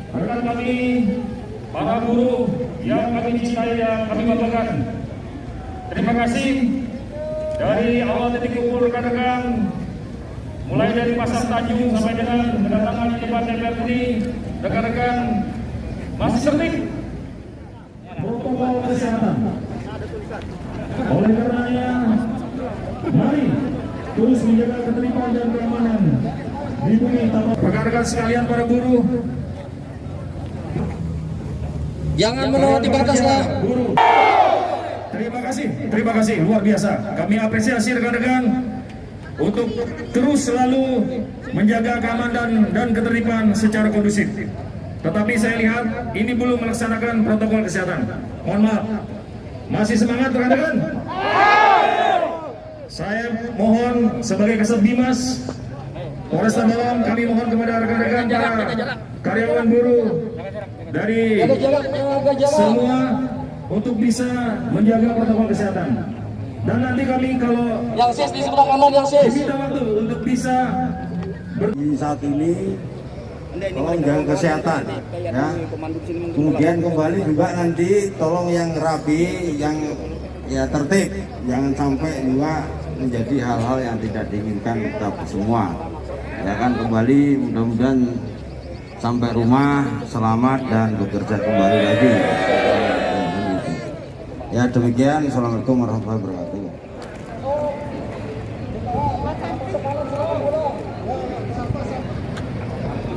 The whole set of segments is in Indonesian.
Rekan kami, para buruh yang kami cintai, yang kami banggakan, terima kasih dari awal titik kumpul rekan-rekan, mulai dari Pasar Tanjung sampai dengan kedatangan di depan DPR ini, rekan-rekan masih tertib protokol kesehatan. Oleh karenanya, mari terus menjaga ketertiban dan keamanan di bumi tanah. Rekan-rekan sekalian, para buruh, jangan melewati batasnya. Terima kasih, luar biasa. Kami apresiasi rekan-rekan untuk terus selalu menjaga keamanan dan ketertiban secara kondusif. Tetapi saya lihat ini belum melaksanakan protokol kesehatan. Mohon maaf. Masih semangat rekan-rekan? Saya mohon sebagai Kasat Bimas Polresta Malang, kami mohon kepada rekan-rekan para karyawan buruh dari semua untuk bisa menjaga protokol kesehatan. Dan nanti kami kalau Yang sis di sebelah kanan, yang sis. diminta waktu untuk bisa di saat ini tolong jaga kesehatan ya. Kemudian kembali juga nanti tolong yang rapi, yang ya tertib, jangan sampai juga menjadi hal-hal yang tidak diinginkan kita semua. Ya kan, kembali mudah-mudahan sampai rumah selamat dan bekerja kembali lagi. Ya demikian, assalamualaikum warahmatullahi wabarakatuh.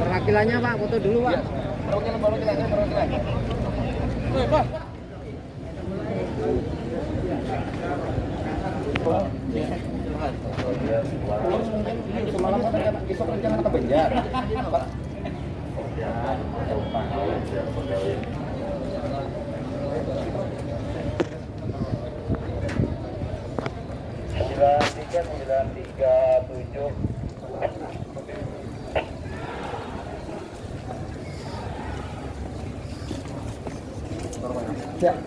Perwakilannya Pak, foto dulu Pak. Semalam kan besok rencana ke Banjar. Tiket 937. Ya.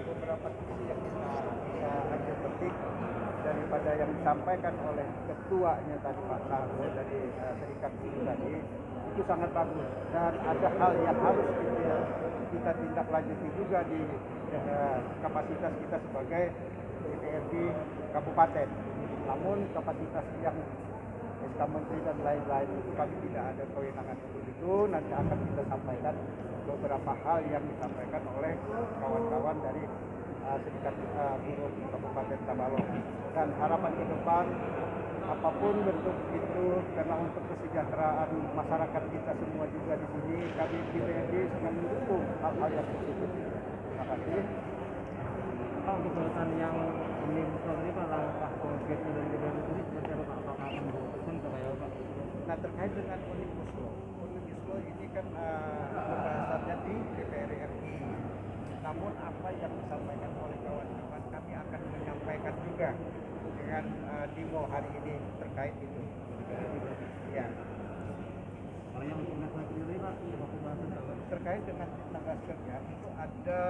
Beberapa sisi yang kita ambil petik daripada yang disampaikan oleh ketuanya tadi Pak Sarwo dari Serikat Buruh tadi, itu sangat bagus dan ada hal yang harus kita tindak lanjuti juga di kapasitas kita sebagai DPRD Kabupaten. Namun kapasitas yang SK Menteri dan lain-lain itu kami tidak ada kewenangan untuk itu, nanti akan kita sampaikan ke beberapa hal yang disampaikan oleh kawan-kawan dari Serikat Buruh Kabupaten Tabalong. Dan harapan ke depan, apapun bentuk itu, karena untuk kesejahteraan masyarakat kita semua juga di sini, kami DPRD sangat mendukung hal-hal yang positif. Terima kasih. Pak, untuk urusan yang omnibus law ini Pak, langkah konkretnya dari DPR sendiri seperti apa Pak? Apakah akan diputuskan kepada Pak? Nah, terkait dengan omnibus law ini kan pembahasannya di DPR RI. Namun apa yang disampaikan oleh kawan-kawan, kami akan menyampaikan juga dengan demo hari ini terkait itu. Ya. Kalau yang tenaga kerja Pak, Terkait dengan tenaga kerja itu ada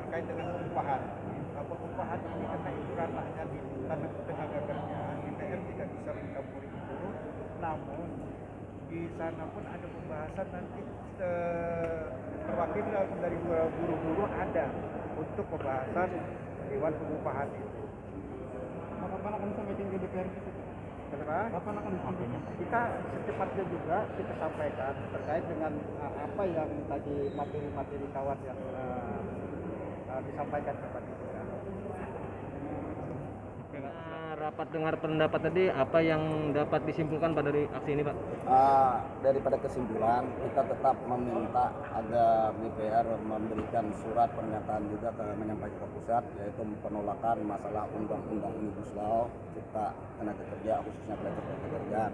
terkait dengan upahan. Upahan ini karena itu ranahnya di tenaga kerja, DPR tidak bisa mencampuri itu. Namun di sana pun ada pembahasan nanti perwakilan dari buruh-buruh ada untuk pembahasan Dewan Pengupahan itu. kapan akan disampaikan ke DPR? Kapan akan disampaikan? Kita secepatnya juga kita sampaikan terkait dengan apa yang tadi materi-materi kawan yang disampaikan kepada kita. Rapat dengar pendapat tadi, apa yang dapat disimpulkan pada dari aksi ini Pak? Daripada kesimpulan, kita tetap meminta agar DPR memberikan surat pernyataan juga menyampaikan ke pusat, yaitu penolakan masalah undang-undang Omnibus Law Cipta Tenaga Kerja, khususnya ketenagakerjaan,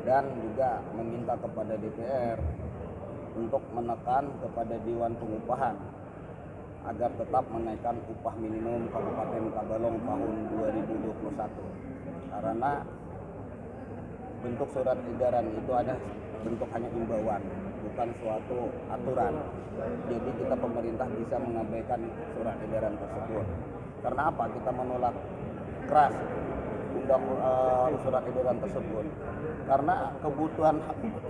dan juga meminta kepada DPR untuk menekan kepada Dewan Pengupahan agar tetap menaikkan upah minimum Kabupaten Tabalong tahun 2021, karena bentuk surat edaran itu ada bentuk hanya imbauan, bukan suatu aturan. Jadi kita pemerintah bisa mengabaikan surat edaran tersebut. Karena apa? Kita menolak keras surat edaran tersebut, karena kebutuhan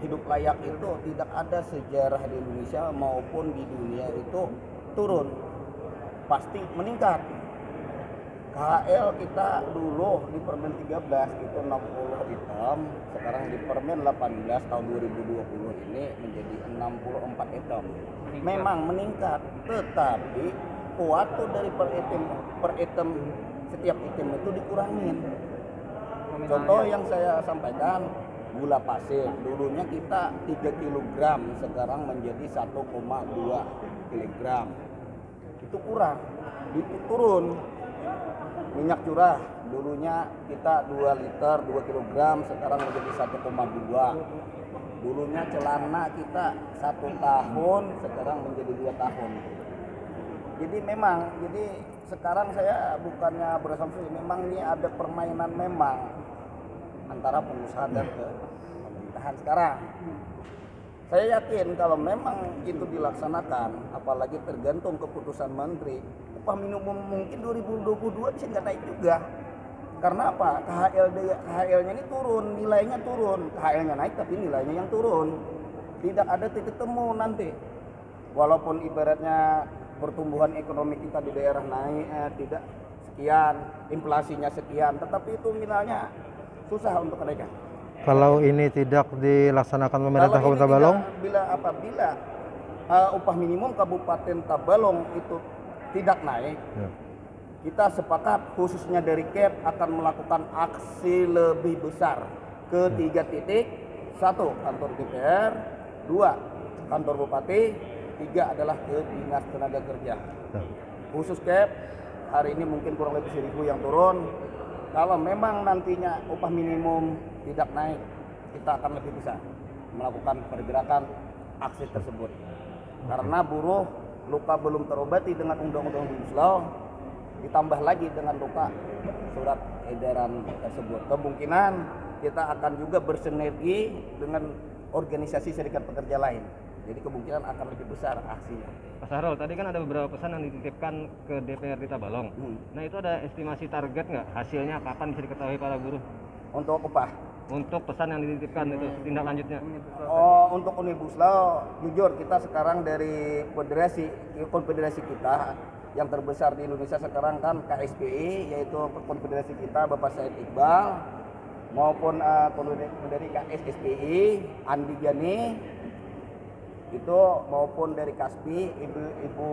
hidup layak itu tidak ada sejarah di Indonesia maupun di dunia itu turun, pasti meningkat. KHL kita dulu di Permen 13 itu 60 item, sekarang di Permen 18 tahun 2020 ini menjadi 64 item. Memang meningkat, tetapi waktu dari per item setiap item itu dikurangin. Contoh yang saya sampaikan, gula pasir dulunya kita 3 kg, sekarang menjadi 1,2 kg. Itu kurang, itu turun. Minyak curah dulunya kita 2 liter 2 kg, sekarang menjadi 1,2. Dulunya celana kita 1 tahun, sekarang menjadi 2 tahun. Jadi memang, sekarang saya bukannya berasumsi, memang ini ada permainan memang antara pengusaha dan pemerintahan sekarang. Saya yakin kalau memang itu dilaksanakan, apalagi tergantung keputusan menteri, upah minimum mungkin 2022 bisa nggak naik juga. Karena apa? KHL-nya ini turun, nilainya turun. KHL-nya naik tapi nilainya yang turun. Tidak ada titik temu nanti. Walaupun ibaratnya pertumbuhan ekonomi kita di daerah naik tidak sekian, inflasinya sekian, tetapi itu nilainya susah untuk kenaikan. Kalau ini tidak dilaksanakan pemerintah Kabupaten Tabalong, apabila upah minimum Kabupaten Tabalong itu tidak naik, kita sepakat khususnya dari KEP akan melakukan aksi lebih besar ke 3 titik. 1, kantor DPR, 2, kantor Bupati, 3 adalah ke Dinas Tenaga Kerja. Khusus KEP hari ini mungkin kurang lebih 1.000 yang turun. Kalau memang nantinya upah minimum tidak naik, kita akan lebih bisa melakukan pergerakan aksi tersebut. Karena buruh luka belum terobati dengan undang-undang Omnibus Law, ditambah lagi dengan luka surat edaran tersebut. Kemungkinan kita akan juga bersinergi dengan organisasi serikat pekerja lain. Jadi kemungkinan akan lebih besar aksinya. Pak Sahrul, tadi kan ada beberapa pesan yang dititipkan ke DPR di Tabalong. Nah itu ada estimasi target nggak? Hasilnya kapan bisa diketahui para buruh? Untuk upah? Untuk pesan yang dititipkan itu tindak lanjutnya? Oh, untuk Omnibus Law, jujur kita sekarang dari konfederasi kita yang terbesar di Indonesia sekarang kan KSPI, yaitu konfederasi kita Bapak Said Iqbal, maupun dari KSSPI Andi Gani, itu maupun dari Kaspi, Ibu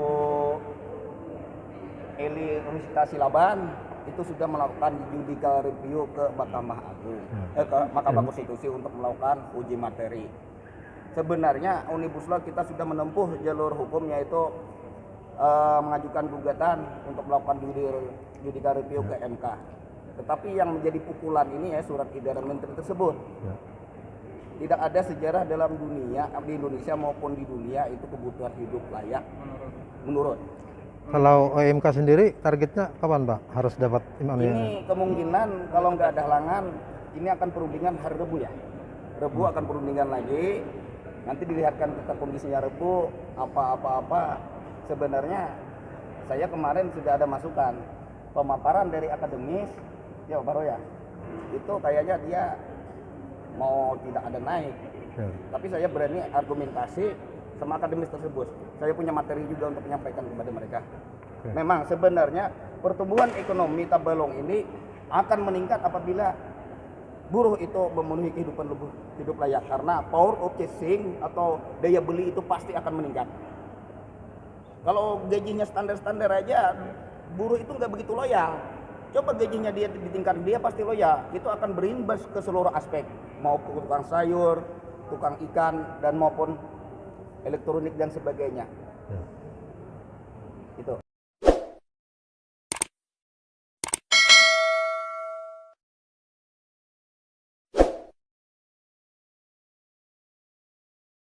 Eli Rusita Silaban itu sudah melakukan judicial review ke Mahkamah Agung, ke Mahkamah Konstitusi untuk melakukan uji materi. Sebenarnya Omnibus Law kita sudah menempuh jalur hukum, yaitu mengajukan gugatan untuk melakukan judicial review ke MK. Tetapi yang menjadi pukulan ini ya surat edaran menteri tersebut. Tidak ada sejarah dalam dunia, di Indonesia maupun di dunia itu kebutuhan hidup layak menurun. Kalau OMK sendiri targetnya kapan Pak harus dapat imannya? Ini kemungkinan kalau nggak ada halangan ini akan perundingan hari Rabu ya. Rabu akan perundingan lagi. Nanti dilihatkan kita kondisinya Rabu apa-apa. Sebenarnya saya kemarin sudah ada masukan pemaparan dari akademis ya Pak Roya. Itu kayaknya dia mau tidak ada naik. Tapi saya berani argumentasi sama akademis tersebut. Saya punya materi juga untuk menyampaikan kepada mereka. Memang sebenarnya pertumbuhan ekonomi Tabalong ini akan meningkat apabila buruh itu memenuhi kehidupan hidup layak, karena power of purchasing atau daya beli itu pasti akan meningkat. Kalau gajinya standar-standar aja, buruh itu nggak begitu loyal. Coba gajinya dia ditingkat, dia pasti loyal. Itu akan berimbas ke seluruh aspek, mau ke tukang sayur, tukang ikan, dan maupun elektronik dan sebagainya.